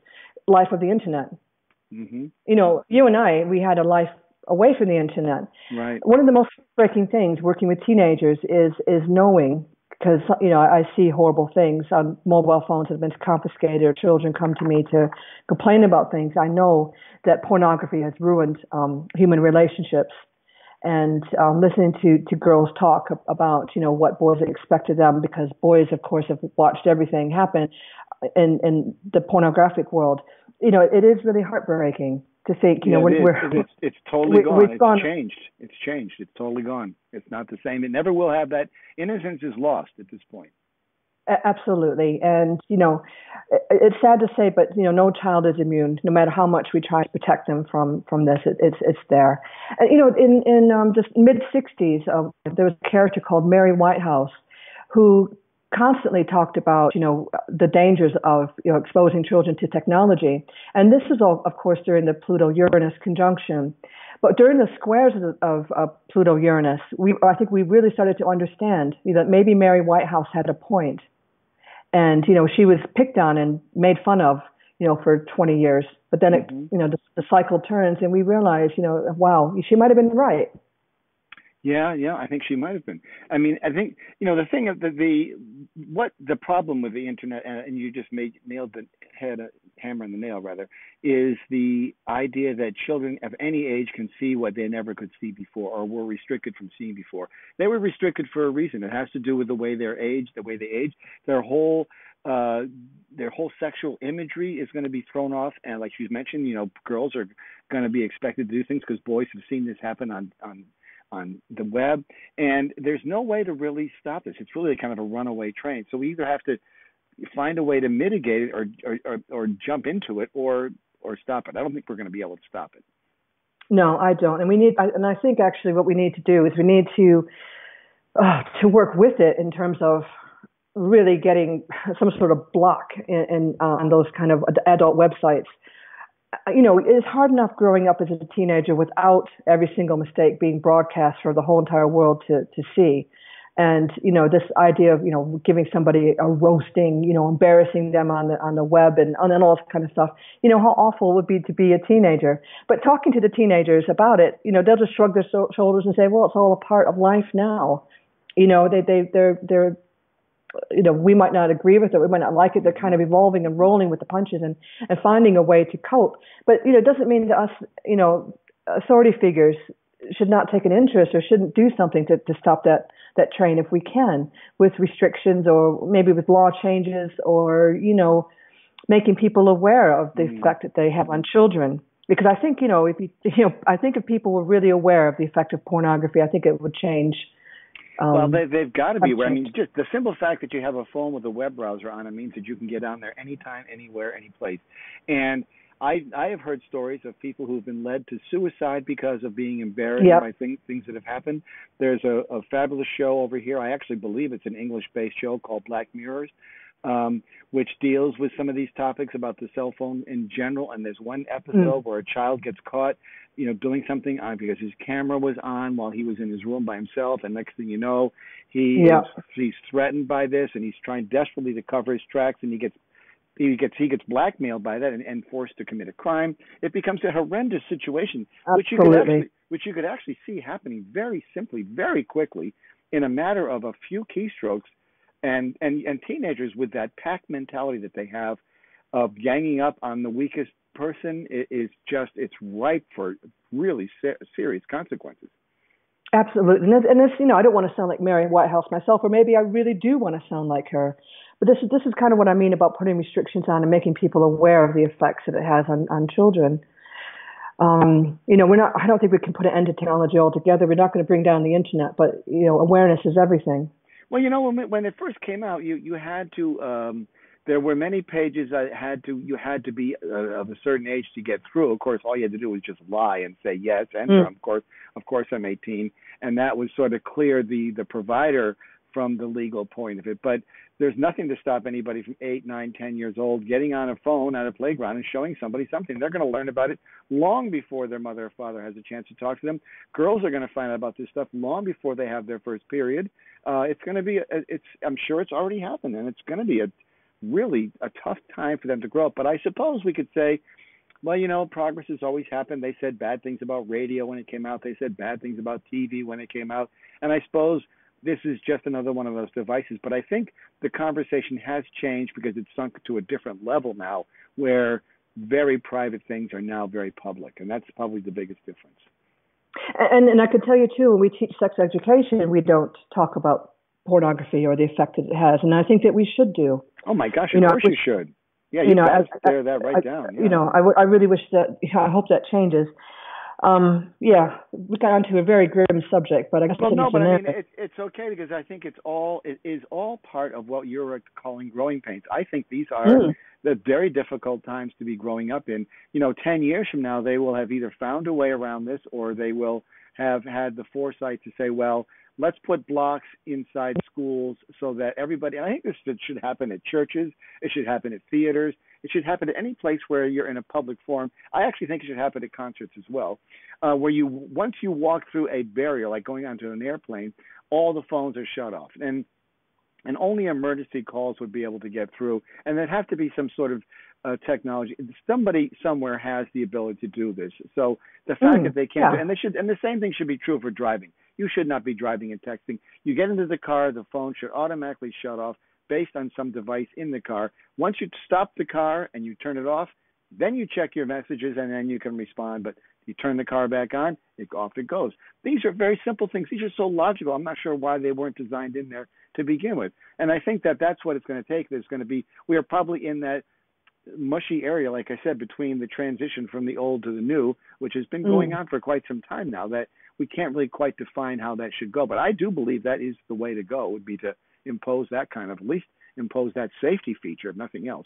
life of the internet. Mm-hmm. You and I, we had a life away from the internet. Right. One of the most breaking things working with teenagers is knowing, because I see horrible things on mobile phones that have been confiscated, or children come to me to complain about things. I know that pornography has ruined human relationships. And listening to girls talk about, what boys expect of them, because boys, of course, have watched everything happen in the pornographic world. It is really heartbreaking to think, it's totally gone. It's changed. It's totally gone. It's not the same. It never will have that. Innocence is lost at this point. Absolutely. And, it's sad to say, but, no child is immune. No matter how much we try to protect them from this, it's there. And, in the mid-'60s, there was a character called Mary Whitehouse who constantly talked about, the dangers of, exposing children to technology. And this is all, of course, during the Pluto-Uranus conjunction. But during the squares of Pluto-Uranus, I think we really started to understand that maybe Mary Whitehouse had a point. And, she was picked on and made fun of, for 20 years. But then, the cycle turns and we realize, wow, she might have been right. Yeah, I think she might have been. I think, the thing of the problem with the internet, and you just nailed the hammer on the nail, rather, is the idea that children of any age can see what they never could see before, or were restricted from seeing before. They were restricted for a reason. It has to do with the way they're aged, the way they age. Their whole sexual imagery is going to be thrown off, and like she's mentioned, girls are going to be expected to do things because boys have seen this happen on the web, and there's no way to really stop this. It's really kind of a runaway train. So we either have to find a way to mitigate it, or jump into it, or stop it. I don't think we're going to be able to stop it. No, I don't. And I think actually what we need to do is we need to work with it in terms of really getting some sort of block on those kind of adult websites. It's hard enough growing up as a teenager without every single mistake being broadcast for the whole entire world to see. And, this idea of, giving somebody a roasting, embarrassing them on the web and all this kind of stuff, how awful it would be to be a teenager. But talking to the teenagers about it, they'll just shrug their shoulders and say, well, it's all a part of life now. They're we might not agree with it, we might not like it. They're kind of evolving and rolling with the punches and finding a way to cope. But, it doesn't mean that us, authority figures should not take an interest or shouldn't do something to stop that train if we can, with restrictions or maybe with law changes or, making people aware of the effect that they have on children. Because I think, if people were really aware of the effect of pornography, I think it would change. Well, they've got to be aware. I mean, just the simple fact that you have a phone with a web browser on it means that you can get on there anytime, anywhere, any place. And I have heard stories of people who've been led to suicide because of being embarrassed by things that have happened. There's a fabulous show over here. I actually believe it's an English-based show called Black Mirrors, which deals with some of these topics about the cell phone in general. And there's one episode where a child gets caught, doing something because his camera was on while he was in his room by himself. And next thing you know, he's threatened by this, and he's trying desperately to cover his tracks, and he gets blackmailed by that and forced to commit a crime. It becomes a horrendous situation, which you could actually see happening very simply, very quickly, in a matter of a few keystrokes. And teenagers with that pack mentality that they have of ganging up on the weakest person it's ripe for really serious consequences. Absolutely. And this, I don't want to sound like Mary Whitehouse myself, or maybe I really do want to sound like her. But this is kind of what I mean about putting restrictions on and making people aware of the effects that it has on children. I don't think we can put an end to technology altogether. We're not going to bring down the internet, but, awareness is everything. Well, when it first came out, you had to, there were many pages that you had to be of a certain age to get through. Of course, all you had to do was just lie and say yes, enter. Of course, I'm 18, and that was sort of clear the provider from the legal point of it. But there's nothing to stop anybody from 8, 9, 10 years old getting on a phone at a playground and showing somebody something. They're going to learn about it long before their mother or father has a chance to talk to them. Girls are going to find out about this stuff long before they have their first period. It's going to be, I'm sure it's already happened, and it's going to be really a tough time for them to grow up. But I suppose we could say, well, progress has always happened. They said bad things about radio when it came out. They said bad things about TV when it came out. And I suppose this is just another one of those devices. But I think the conversation has changed because it's sunk to a different level now, where very private things are now very public. And that's probably the biggest difference. And I could tell you, too, when we teach sex education, we don't talk about pornography or the effect that it has. And I think that we should do. Oh, my gosh, of course you should. Yeah, you got to bear that right down. Yeah. I really wish that, I hope that changes. We got onto a very grim subject, but I guess I mean, it's okay, because I think it is all part of what you're calling growing pains. I think these are the very difficult times to be growing up in. 10 years from now, they will have either found a way around this, or they will have had the foresight to say, well, let's put blocks inside schools so that everybody, and I think this should happen at churches, it should happen at theaters, it should happen at any place where you're in a public forum. I actually think it should happen at concerts as well, where once you walk through a barrier, like going onto an airplane, all the phones are shut off. And only emergency calls would be able to get through. And there'd have to be some sort of technology. Somebody somewhere has the ability to do this. So the fact that they can't, and the same thing should be true for driving. You should not be driving and texting. You get into the car, the phone should automatically shut off based on some device in the car. Once you stop the car and you turn it off, then you check your messages and then you can respond. But you turn the car back on, off it goes. These are very simple things. These are so logical. I'm not sure why they weren't designed in there to begin with. And I think that that's what it's going to take. We are probably in that mushy area, like I said, between the transition from the old to the new, which has been going on for quite some time now, that we can't really quite define how that should go. But I do believe that is the way to go, would be to impose that kind of, at least impose that safety feature, if nothing else.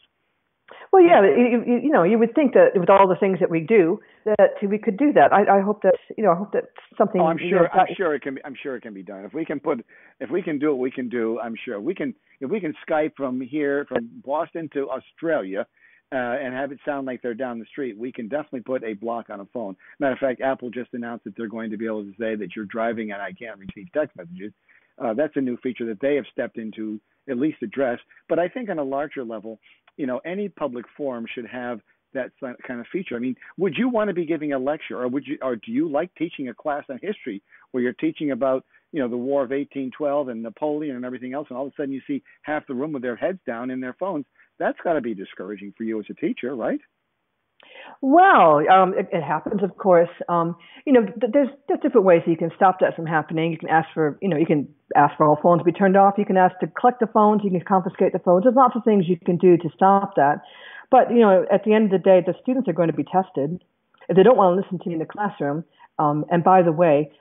Well, yeah, you would think that with all the things that we do, that we could do that. I hope that, I hope that something. Oh, I'm sure it can be. I'm sure it can be done. If we can do what we can do, I'm sure we can. If we can Skype from Boston to Australia, and have it sound like they're down the street, we can definitely put a block on a phone. Matter of fact, Apple just announced that they're going to be able to say that you're driving and I can't receive text messages. That's a new feature that they have stepped into, at least address. But I think on a larger level, any public forum should have that kind of feature. I mean, would you want to be giving a lecture, or do you like teaching a class on history where you're teaching about the War of 1812 and Napoleon and everything else, and all of a sudden you see half the room with their heads down in their phones? That's got to be discouraging for you as a teacher, right? Well, it happens, of course. There's different ways you can stop that from happening. You can ask for, all phones to be turned off. You can ask to collect the phones. You can confiscate the phones. There's lots of things you can do to stop that. But, at the end of the day, the students are going to be tested. If they don't want to listen to me in the classroom, and by the way,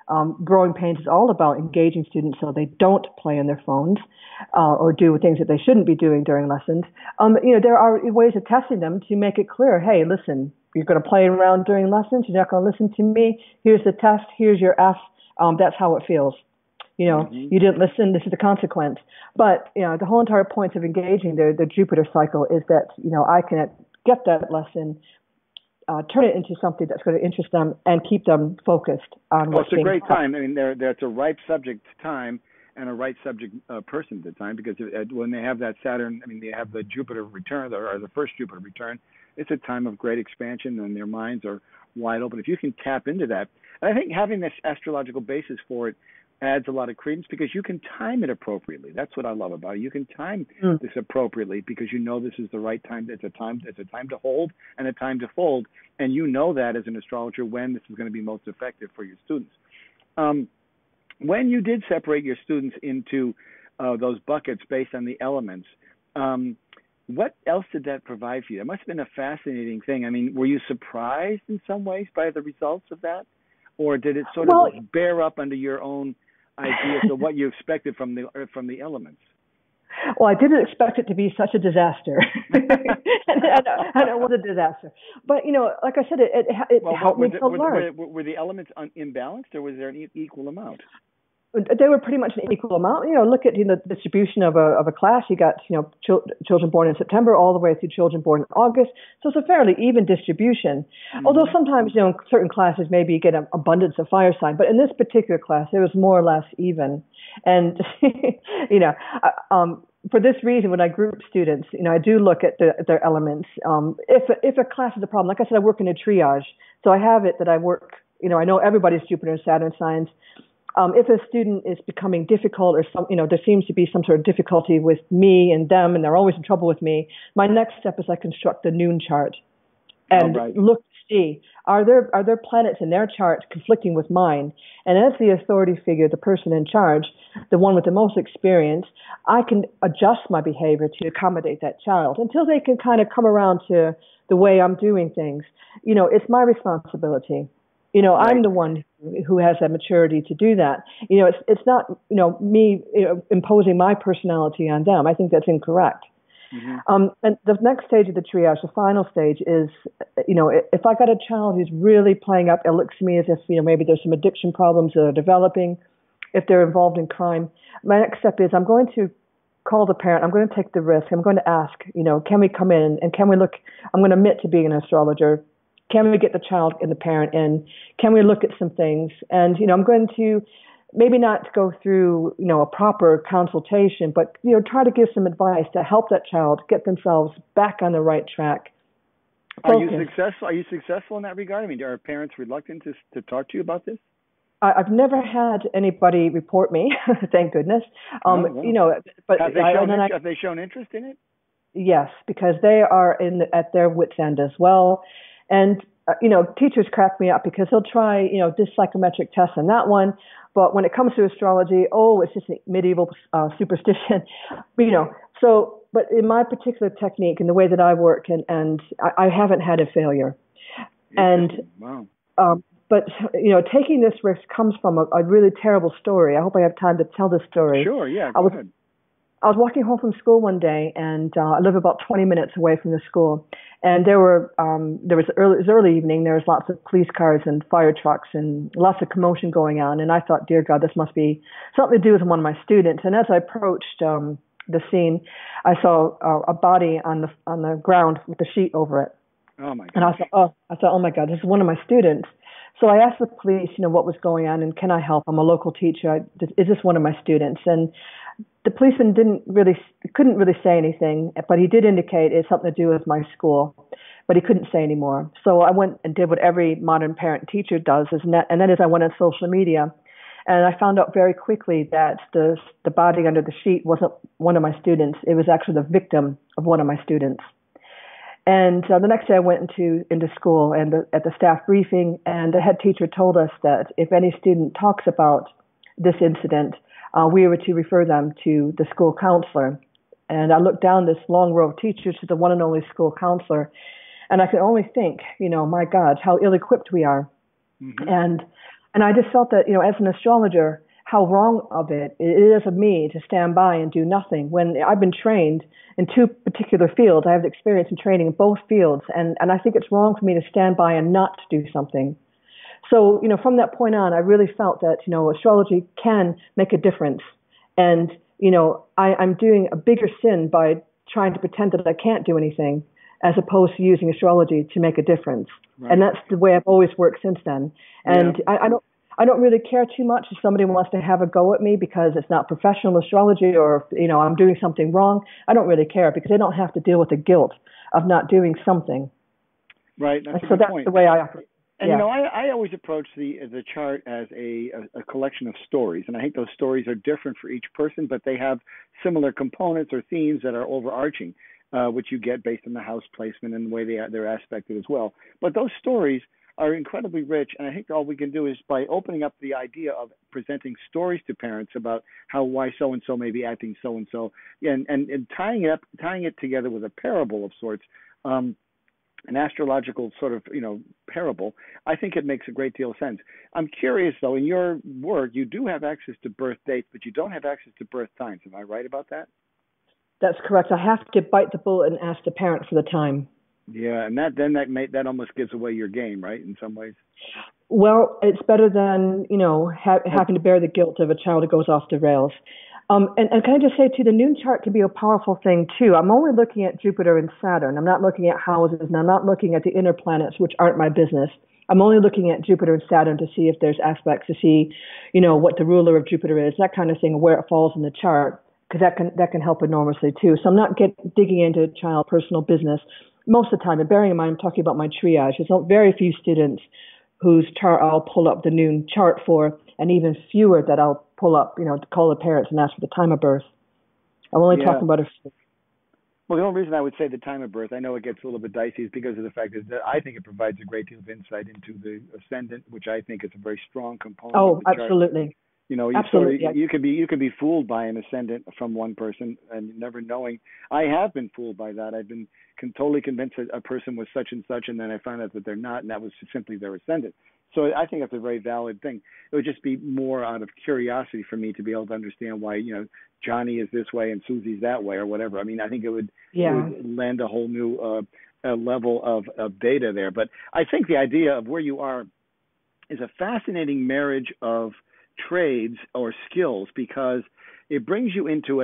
Growing Pains is all about engaging students so they don't play on their phones or do things that they shouldn't be doing during lessons. There are ways of testing them to make it clear, hey, listen, you're going to play around during lessons. You're not going to listen to me. Here's the test. Here's your F. That's how it feels. You didn't listen. This is the consequence. But, the whole entire point of engaging the Jupiter cycle is that, I can get that lesson, turn it into something that's going to interest them and keep them focused on what's being taught. It's a great time. I mean, that's a ripe subject time and a right subject person at the time, because when they have that Saturn, they have the Jupiter return, or the first Jupiter return, it's a time of great expansion and their minds are wide open. If you can tap into that, and I think having this astrological basis for it adds a lot of credence, because you can time it appropriately. That's what I love about it. You can time this appropriately because this is the right time. It's a time to hold and a time to fold, and that as an astrologer when this is going to be most effective for your students. When you did separate your students into those buckets based on the elements, what else did that provide for you? That must have been a fascinating thing. I mean, were you surprised in some ways by the results of that? Or did it sort of bear up under your own ideas of what you expected from the elements? Well, I didn't expect it to be such a disaster, and it was a disaster. But like I said, it helped me to learn. Were the elements imbalanced, or was there an equal amount? They were pretty much an equal amount. Look at the distribution of a class. You got children born in September all the way through children born in August. So it's a fairly even distribution. Mm-hmm. Although sometimes in certain classes maybe you get an abundance of fire sign, but in this particular class it was more or less even. And for this reason, when I group students, I do look at their elements. If a class is a problem, like I said, I work in a triage, so I have it that I work. I know everybody's Jupiter and Saturn signs. If a student is becoming difficult, or there seems to be some sort of difficulty with me and them, and they're always in trouble with me, my next step is I construct the noon chart and look to see, are there planets in their chart conflicting with mine? And as the authority figure, the person in charge, the one with the most experience, I can adjust my behavior to accommodate that child until they can kind of come around to the way I'm doing things. It's my responsibility. I'm the one who has that maturity to do that. It's not, me imposing my personality on them. I think that's incorrect. Mm-hmm. And the next stage of the triage, the final stage is, if I got a child who's really playing up, it looks to me as if, maybe there's some addiction problems that are developing. If they're involved in crime, my next step is I'm going to call the parent. I'm going to take the risk. I'm going to ask, can we come in and can we look? I'm going to admit to being an astrologer. Can we get the child and the parent in? Can we look at some things? And, I'm going to maybe not go through, a proper consultation, but, try to give some advice to help that child get themselves back on the right track. Are you successful? Are you successful in that regard? I mean, are parents reluctant to talk to you about this? I've never had anybody report me, thank goodness. But have they shown interest in it? Yes, because they are at their wit's end as well. And, teachers crack me up because they'll try, this psychometric test and that one. But when it comes to astrology, it's just a medieval superstition, but in my particular technique and the way that I work, and I haven't had a failure. And, wow. But, taking this risk comes from a really terrible story. I hope I have time to tell this story. Sure, yeah, go ahead. I was walking home from school one day, and I live about 20 minutes away from the school. And it was early evening. There was lots of police cars and fire trucks and lots of commotion going on. And I thought, dear God, this must be something to do with one of my students. And as I approached the scene, I saw a body on the ground with a sheet over it. Oh my God! And I thought, oh my God, this is one of my students. So I asked the police, what was going on and can I help? I'm a local teacher. Is this one of my students? And the policeman couldn't really say anything, but he did indicate it's something to do with my school, but he couldn't say anymore. So I went and did what every modern parent teacher does, and that is I went on social media, and I found out very quickly that the body under the sheet wasn't one of my students. It was actually the victim of one of my students. And the next day I went into school and at the staff briefing, and the head teacher told us that if any student talks about this incident, we were to refer them to the school counselor. And I looked down this long row of teachers to the one and only school counselor, and I could only think, my God, how ill-equipped we are. Mm-hmm. And I just felt that, as an astrologer, how wrong of it is of me to stand by and do nothing when I've been trained in two particular fields. I have experience in training in both fields, and I think it's wrong for me to stand by and not do something. So, from that point on, I really felt that, astrology can make a difference. And, I'm doing a bigger sin by trying to pretend that I can't do anything as opposed to using astrology to make a difference. Right. And that's the way I've always worked since then. And yeah. I don't really care too much if somebody wants to have a go at me because it's not professional astrology or, I'm doing something wrong. I don't really care because I don't have to deal with the guilt of not doing something. Right. That's so that's point. The way I operate. And, I always approach the chart as a collection of stories. And I think those stories are different for each person, but they have similar components or themes that are overarching, which you get based on the house placement and the way they're aspected as well. But those stories are incredibly rich. And I think all we can do is by opening up the idea of presenting stories to parents about why so-and-so may be acting so-and-so, and tying it together with a parable of sorts, an astrological sort of, parable, I think it makes a great deal of sense. I'm curious, though, in your work, you do have access to birth dates, but you don't have access to birth times. Am I right about that? That's correct. I have to bite the bullet and ask the parent for the time. Yeah, and that almost gives away your game, right, in some ways? Well, it's better than, having to bear the guilt of a child who goes off the rails. And can I just say, too, the noon chart can be a powerful thing, too. I'm only looking at Jupiter and Saturn. I'm not looking at houses, and I'm not looking at the inner planets, which aren't my business. I'm only looking at Jupiter and Saturn to see if there's aspects, to see, what the ruler of Jupiter is, that kind of thing, where it falls in the chart, because that can help enormously, too. So I'm not digging into a child's personal business most of the time. And bearing in mind, I'm talking about my triage. There's very few students whose chart I'll pull up the noon chart for, and even fewer that I'll pull up, to call the parents and ask for the time of birth. I'm only talking about a few. Well, the only reason I would say the time of birth, I know it gets a little bit dicey, is because of the fact that I think it provides a great deal of insight into the ascendant, which I think is a very strong component. Oh, absolutely. You could be fooled by an ascendant from one person and never knowing. I have been fooled by that. I've been totally convinced that a person was such and such, and then I found out that they're not, and that was simply their ascendant. So I think that's a very valid thing. It would just be more out of curiosity for me to be able to understand why, Johnny is this way and Susie's that way or whatever. I mean, I think it would lend a whole new level of data there. But I think the idea of where you are is a fascinating marriage of trades or skills, because it brings you into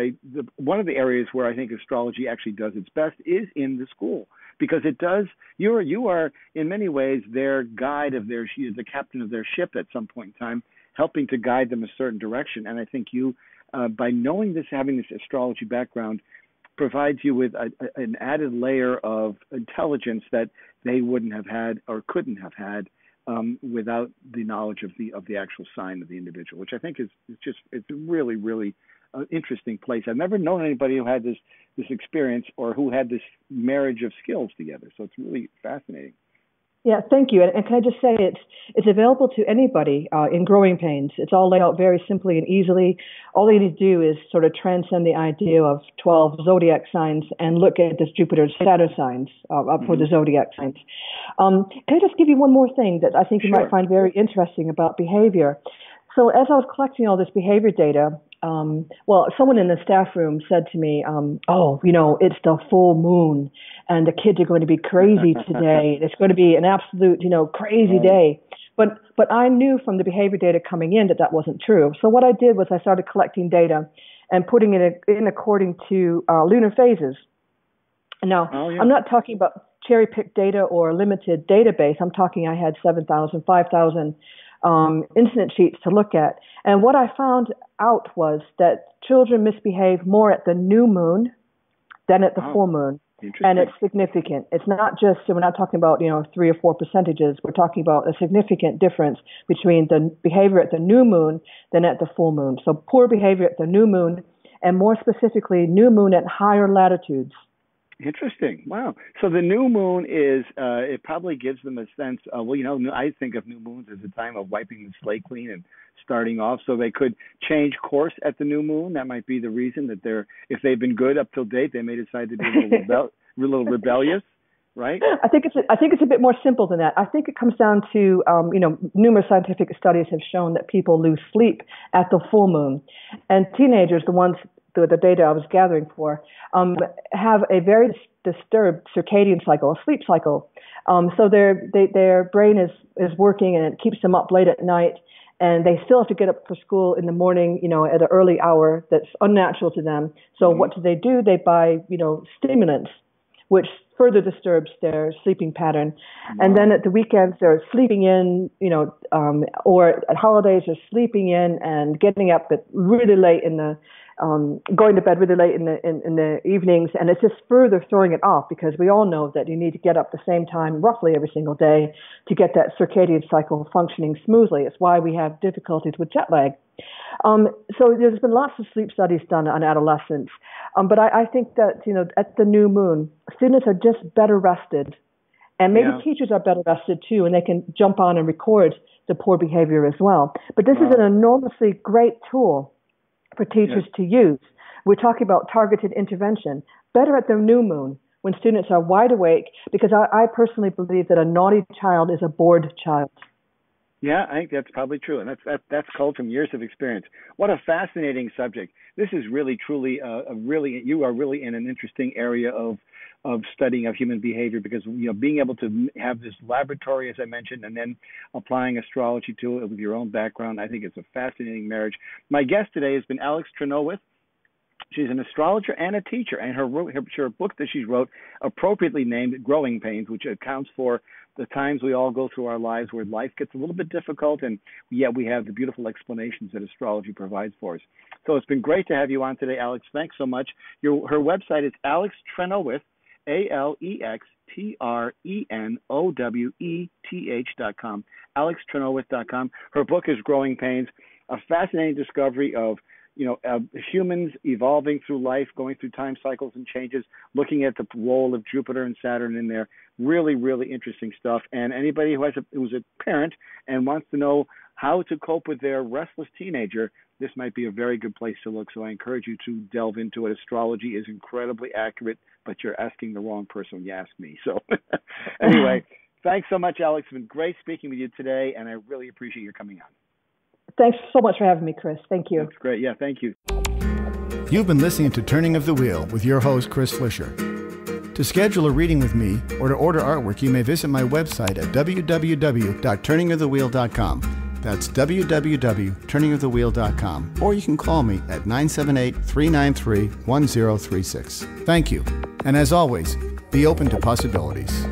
one of the areas where I think astrology actually does its best is in the school, because it does. You are in many ways their guide of the captain of their ship at some point in time, helping to guide them a certain direction. And I think you, by knowing this, having this astrology background, provides you with an added layer of intelligence that they wouldn't have had or couldn't have had without the knowledge of the actual sign of the individual, which I think it's really, really interesting place. I've never known anybody who had this experience or who had this marriage of skills together. So it's really fascinating. Yeah, thank you. And can I just say it's available to anybody in Growing Pains. It's all laid out very simply and easily. All they need to do is sort of transcend the idea of 12 zodiac signs and look at this Jupiter Saturn signs for the zodiac signs. Can I just give you one more thing that I think you might find very interesting about behavior? So as I was collecting all this behavior data, someone in the staff room said to me, it's the full moon and the kids are going to be crazy today. It's going to be an absolute, crazy day. But I knew from the behavior data coming in that wasn't true. So what I did was I started collecting data and putting it in according to lunar phases. Now, I'm not talking about cherry-picked data or a limited database. I'm talking I had 7,000, 5,000 incident sheets to look at. And what I found out was that children misbehave more at the new moon than at the full moon. And it's significant. It's not just, so we're not talking about, 3 or 4 percentages. We're talking about a significant difference between the behavior at the new moon than at the full moon. So poor behavior at the new moon, and more specifically, new moon at higher latitudes. Interesting. Wow. So the new moon is, it probably gives them a sense of, I think of new moons as a time of wiping the slate clean and starting off. So they could change course at the new moon. That might be the reason that if they've been good up till date, they may decide to be a little rebellious, right? I think it's a bit more simple than that. I think it comes down to, numerous scientific studies have shown that people lose sleep at the full moon. And teenagers, the data I was gathering for, have a very disturbed circadian cycle, a sleep cycle. So their brain is working and it keeps them up late at night, and they still have to get up for school in the morning, at an early hour that's unnatural to them. So what do? They buy, stimulants, which further disturbs their sleeping pattern. And then at the weekends, they're sleeping in, or at holidays, they're sleeping in and getting up at really late going to bed really late in the evenings. And it's just further throwing it off, because we all know that you need to get up the same time roughly every single day to get that circadian cycle functioning smoothly. It's why we have difficulties with jet lag. So there's been lots of sleep studies done on adolescents. But I think that, at the new moon, students are just better rested. And maybe teachers are better rested too, and they can jump on and record the poor behavior as well. But this is an enormously great tool for teachers to use. We're talking about targeted intervention, better at the new moon when students are wide awake, because I personally believe that a naughty child is a bored child. Yeah, I think that's probably true, and that's called from years of experience. What a fascinating subject! This is really, truly, you are really in an interesting area of studying of human behavior, because being able to have this laboratory, as I mentioned, and then applying astrology to it with your own background, I think it's a fascinating marriage. My guest today has been Alex Trenoweth. She's an astrologer and a teacher, and her book that she wrote, appropriately named Growing Pains, which accounts for the times we all go through our lives where life gets a little bit difficult, and yet we have the beautiful explanations that astrology provides for us. So it's been great to have you on today, Alex. Thanks so much. Her website is Alex Trenoweth, AlexTrenoweth.com, AlexTrenoweth.com. Her book is Growing Pains, a fascinating discovery of humans evolving through life, going through time cycles and changes, looking at the role of Jupiter and Saturn in there. Really, really interesting stuff. And anybody who's a parent and wants to know how to cope with their restless teenager, this might be a very good place to look. So I encourage you to delve into it. Astrology is incredibly accurate, but you're asking the wrong person when you ask me. So anyway, thanks so much, Alex. It's been great speaking with you today, and I really appreciate your coming on. Thanks so much for having me, Chris. Thank you. That's great. Yeah, thank you. You've been listening to Turning of the Wheel with your host, Chris Flisher. To schedule a reading with me or to order artwork, you may visit my website at www.turningofthewheel.com. That's www.turningofthewheel.com. Or you can call me at 978-393-1036. Thank you. And as always, be open to possibilities.